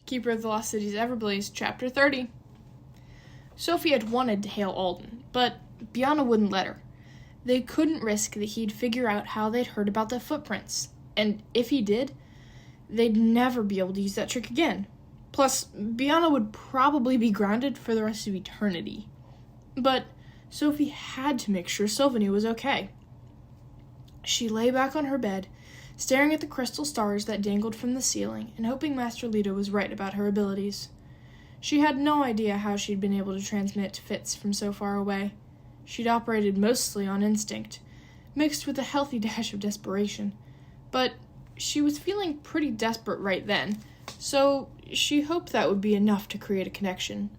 Keeper of the Lost Cities EverBlaze, Chapter 30. Sophie had wanted to hail Alden, but Bianna wouldn't let her. They couldn't risk that he'd figure out how they'd heard about the footprints, and if he did, they'd never be able to use that trick again. Plus, Bianna would probably be grounded for the rest of eternity. But Sophie had to make sure Sylvanie was okay. She lay back on her bed, staring at the crystal stars that dangled from the ceiling and hoping Master Leto was right about her abilities. She had no idea how she'd been able to transmit Fitz from so far away. She'd operated mostly on instinct, mixed with a healthy dash of desperation. But she was feeling pretty desperate right then, so she hoped that would be enough to create a connection.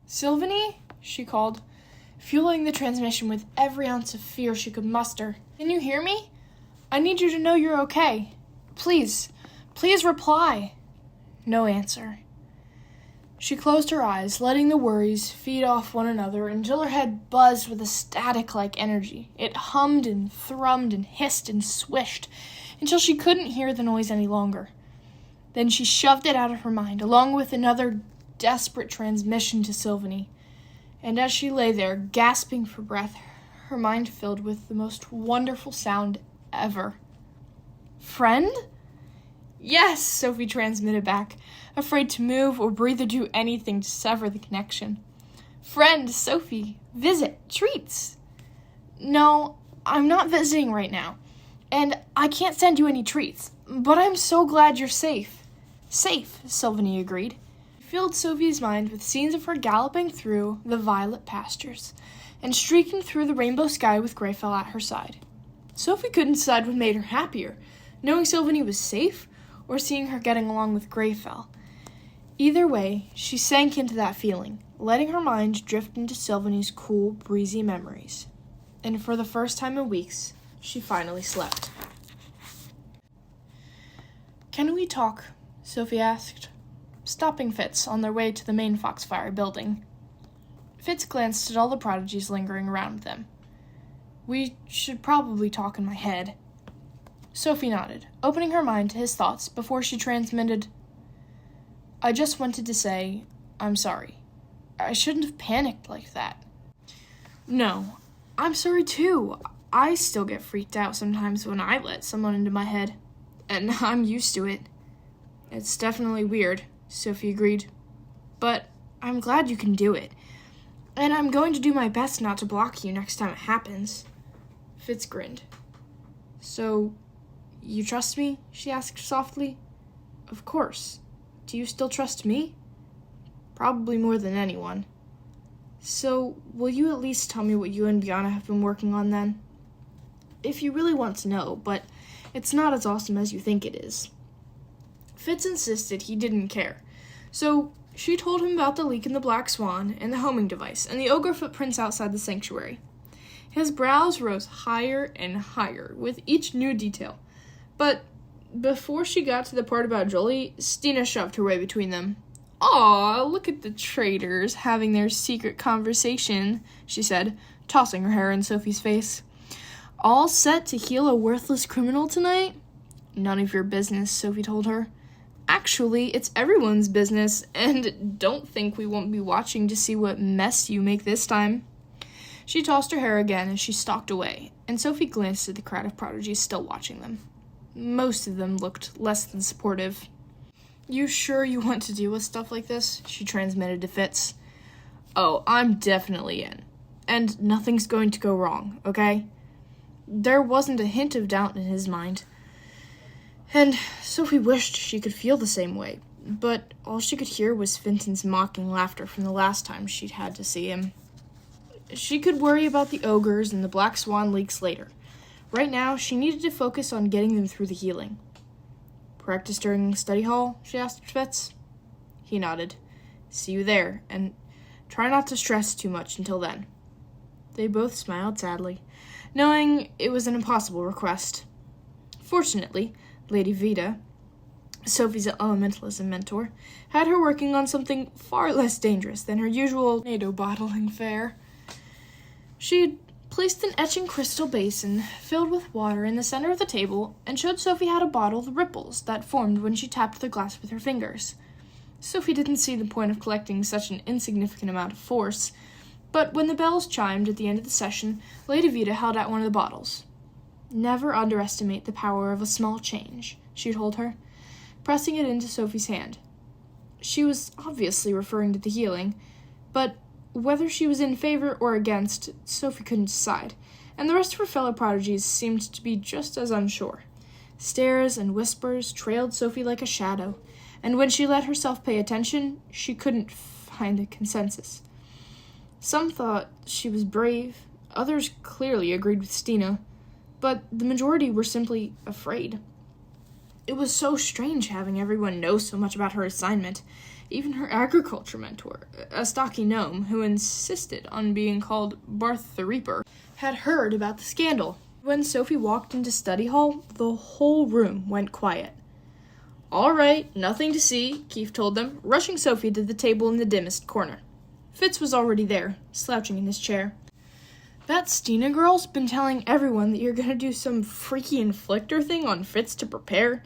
"Sylvanie?" she called, fueling the transmission with every ounce of fear she could muster. "Can you hear me? I need you to know you're okay. Please reply." No answer. She closed her eyes, letting the worries feed off one another until her head buzzed with a static-like energy. It hummed and thrummed and hissed and swished until she couldn't hear the noise any longer. Then she shoved it out of her mind, along with another desperate transmission to Sylvanie. And as she lay there, gasping for breath, her mind filled with the most wonderful sound ever. "Friend?" "Yes," Sophie transmitted back, afraid to move or breathe or do anything to sever the connection. "Friend, Sophie, visit, treats." "No, I'm not visiting right now, and I can't send you any treats, but I'm so glad you're safe." "Safe," Sylvanie agreed. It filled Sophie's mind with scenes of her galloping through the violet pastures and streaking through the rainbow sky with Greyfell at her side. Sophie couldn't decide what made her happier, knowing Sylvanie was safe or seeing her getting along with Greyfell. Either way, she sank into that feeling, letting her mind drift into Sylvanie's cool, breezy memories. And for the first time in weeks, she finally slept. "Can we talk?" Sophie asked, stopping Fitz on their way to the main Foxfire building. Fitz glanced at all the prodigies lingering around them. "We should probably talk in my head." Sophie nodded, opening her mind to his thoughts before she transmitted, "I just wanted to say, I'm sorry. I shouldn't have panicked like that." "No, I'm sorry too. I still get freaked out sometimes when I let someone into my head, and I'm used to it." "It's definitely weird," Sophie agreed. "But I'm glad you can do it, and I'm going to do my best not to block you next time it happens." Fitz grinned. "So, you trust me?" she asked softly. "Of course. Do you still trust me?" "Probably more than anyone." "So, will you at least tell me what you and Bianna have been working on then?" "If you really want to know, but it's not as awesome as you think it is." Fitz insisted he didn't care, so she told him about the leak in the Black Swan and the homing device and the ogre footprints outside the sanctuary. His brows rose higher and higher with each new detail, but before she got to the part about Jolie, Stina shoved her way between them. "Aw, look at the traitors having their secret conversation," she said, tossing her hair in Sophie's face. "All set to heal a worthless criminal tonight?" "None of your business," Sophie told her. "Actually, it's everyone's business, and don't think we won't be watching to see what mess you make this time." She tossed her hair again as she stalked away, and Sophie glanced at the crowd of prodigies still watching them. Most of them looked less than supportive. "You sure you want to deal with stuff like this?" she transmitted to Fitz. "Oh, I'm definitely in. And nothing's going to go wrong, okay?" There wasn't a hint of doubt in his mind. And Sophie wished she could feel the same way, but all she could hear was Finton's mocking laughter from the last time she'd had to see him. She could worry about the ogres and the Black Swan leaks later. Right now, she needed to focus on getting them through the healing. "Practice during study hall?" she asked Fitz. He nodded. "See you there, and try not to stress too much until then." They both smiled sadly, knowing it was an impossible request. Fortunately, Lady Vita, Sophie's elementalism mentor, had her working on something far less dangerous than her usual NATO bottling fare. She had placed an etching crystal basin filled with water in the center of the table and showed Sophie how to bottle the ripples that formed when she tapped the glass with her fingers. Sophie didn't see the point of collecting such an insignificant amount of force, but when the bells chimed at the end of the session, Lady Vita held out one of the bottles. "Never underestimate the power of a small change," she told her, pressing it into Sophie's hand. She was obviously referring to the healing, but whether she was in favor or against, Sophie couldn't decide, and the rest of her fellow prodigies seemed to be just as unsure. Stares and whispers trailed Sophie like a shadow, and when she let herself pay attention, she couldn't find a consensus. Some thought she was brave, others clearly agreed with Stina, but the majority were simply afraid. It was so strange having everyone know so much about her assignment. Even her agriculture mentor, a stocky gnome who insisted on being called Barth the Reaper, had heard about the scandal. When Sophie walked into study hall, the whole room went quiet. "All right, nothing to see," Keefe told them, rushing Sophie to the table in the dimmest corner. Fitz was already there, slouching in his chair. "That Stina girl's been telling everyone that you're going to do some freaky inflictor thing on Fitz to prepare,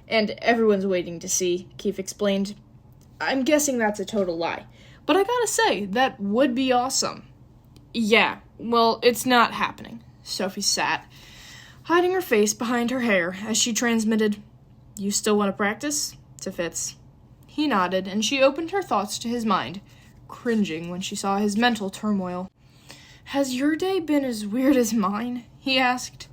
and everyone's waiting to see," Keefe explained. "I'm guessing that's a total lie, but I gotta say, that would be awesome." "Yeah, well, it's not happening." Sophie sat, hiding her face behind her hair as she transmitted, "You still want to practice?" to Fitz. He nodded, and she opened her thoughts to his mind, cringing when she saw his mental turmoil. "Has your day been as weird as mine?" he asked.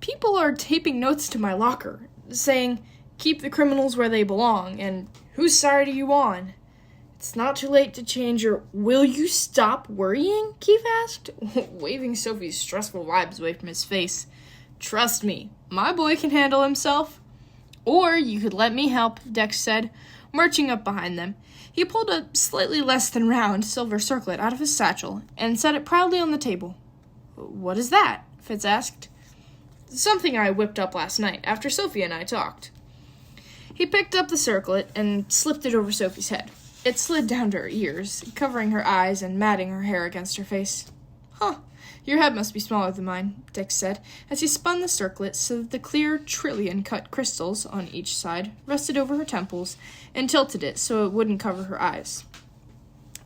"People are taping notes to my locker, saying, 'Keep the criminals where they belong,' and 'Whose side are you on?' It's not too late to change your—" "Will you stop worrying?" Keefe asked, waving Sophie's stressful vibes away from his face. "Trust me, my boy can handle himself." "Or you could let me help," Dex said, marching up behind them. He pulled a slightly less than round silver circlet out of his satchel and set it proudly on the table. "What is that?" Fitz asked. "Something I whipped up last night after Sophie and I talked." He picked up the circlet and slipped it over Sophie's head. It slid down to her ears, covering her eyes and matting her hair against her face. "Huh, your head must be smaller than mine," Dex said, as he spun the circlet so that the clear trillion-cut crystals on each side rested over her temples and tilted it so it wouldn't cover her eyes.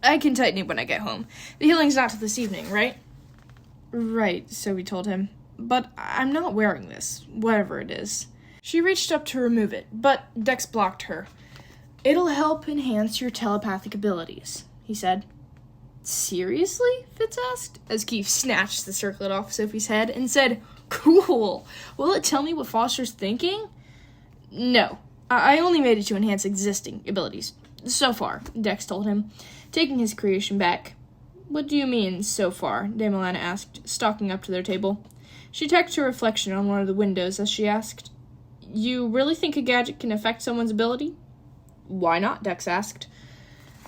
"I can tighten it when I get home. The healing's not till this evening, right?" "Right," Sophie told him, "but I'm not wearing this, whatever it is." She reached up to remove it, but Dex blocked her. "It'll help enhance your telepathic abilities," he said. "Seriously?" Fitz asked, as Keefe snatched the circlet off Sophie's head and said, "Cool! Will it tell me what Foster's thinking?" "No, I only made it to enhance existing abilities. So far," Dex told him, taking his creation back. "What do you mean, so far?" De Milana asked, stalking up to their table. She checked her reflection on one of the windows as she asked, "You really think a gadget can affect someone's ability?" "Why not?" Dex asked.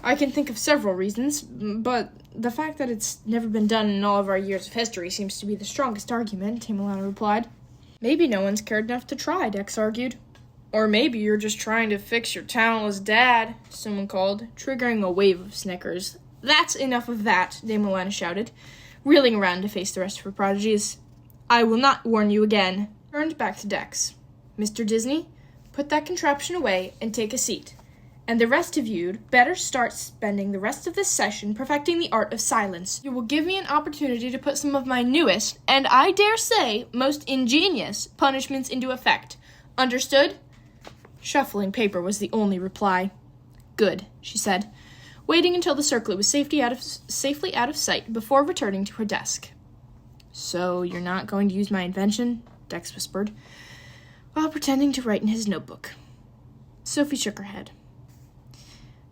"I can think of several reasons, but the fact that it's never been done in all of our years of history seems to be the strongest argument," Milana replied. "Maybe no one's cared enough to try," Dex argued. "Or maybe you're just trying to fix your talentless dad," someone called, triggering a wave of snickers. "That's enough of that," De Milana shouted, reeling around to face the rest of her prodigies. "I will not warn you again." Turned back to Dex. "Mr. Disney, put that contraption away and take a seat. And the rest of you'd better start spending the rest of this session perfecting the art of silence. You will give me an opportunity to put some of my newest, and I dare say, most ingenious, punishments into effect. Understood?" Shuffling paper was the only reply. "Good," she said, waiting until the circlet was safely out of sight before returning to her desk. "So you're not going to use my invention?" Dex whispered, while pretending to write in his notebook. Sophie shook her head.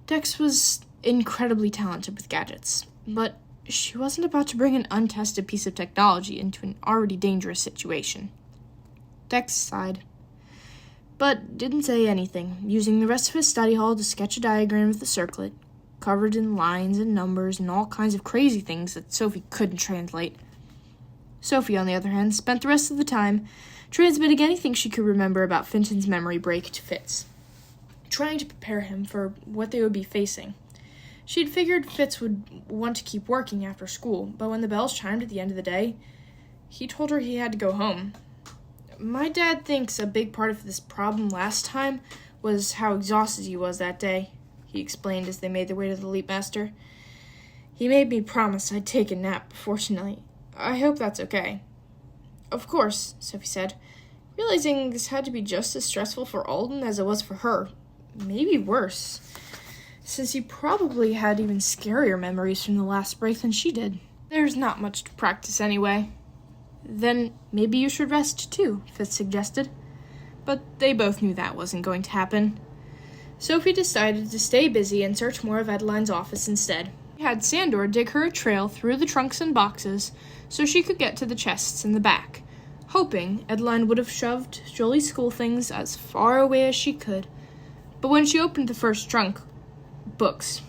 Dex was incredibly talented with gadgets, but she wasn't about to bring an untested piece of technology into an already dangerous situation. Dex sighed, but didn't say anything, using the rest of his study hall to sketch a diagram of the circlet, covered in lines and numbers and all kinds of crazy things that Sophie couldn't translate. Sophie, on the other hand, spent the rest of the time transmitting anything she could remember about Finton's memory break to Fitz, trying to prepare him for what they would be facing. She'd figured Fitz would want to keep working after school, but when the bells chimed at the end of the day, he told her he had to go home. "My dad thinks a big part of this problem last time was how exhausted he was that day," he explained as they made their way to the Leapmaster. "He made me promise I'd take a nap before tonight. I hope that's okay." "Of course," Sophie said, realizing this had to be just as stressful for Alden as it was for her. Maybe worse, since he probably had even scarier memories from the last break than she did. "There's not much to practice anyway." "Then maybe you should rest too," Fitz suggested. But they both knew that wasn't going to happen. Sophie decided to stay busy and search more of Adeline's office instead. She had Sandor dig her a trail through the trunks and boxes so she could get to the chests in the back, hoping Adeline would have shoved Jolie's school things as far away as she could. But when she opened the first trunk, books.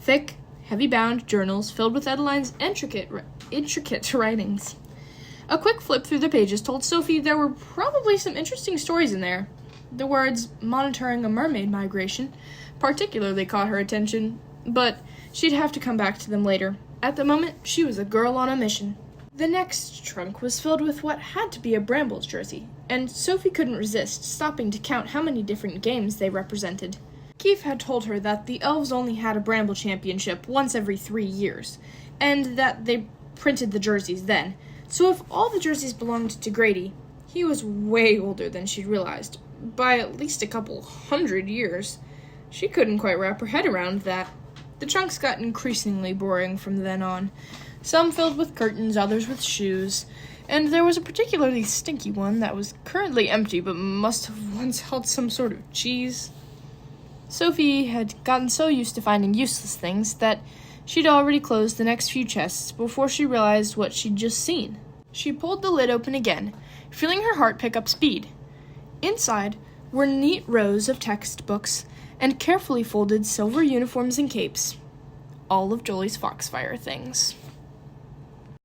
Thick, heavy-bound journals filled with Adeline's intricate writings. A quick flip through the pages told Sophie there were probably some interesting stories in there. The words "monitoring a mermaid migration" particularly caught her attention, but she'd have to come back to them later. At the moment, she was a girl on a mission. The next trunk was filled with what had to be a Brambles jersey, and Sophie couldn't resist stopping to count how many different games they represented. Keith had told her that the elves only had a Bramble championship once every 3 years, and that they printed the jerseys then. So if all the jerseys belonged to Grady, he was way older than she'd realized, by at least a couple 100 years. She couldn't quite wrap her head around that. The trunks got increasingly boring from then on, some filled with curtains, others with shoes, and there was a particularly stinky one that was currently empty but must have once held some sort of cheese. Sophie had gotten so used to finding useless things that she'd already closed the next few chests before she realized what she'd just seen. She pulled the lid open again, feeling her heart pick up speed. Inside were neat rows of textbooks and carefully folded silver uniforms and capes. All of Jolie's Foxfire things.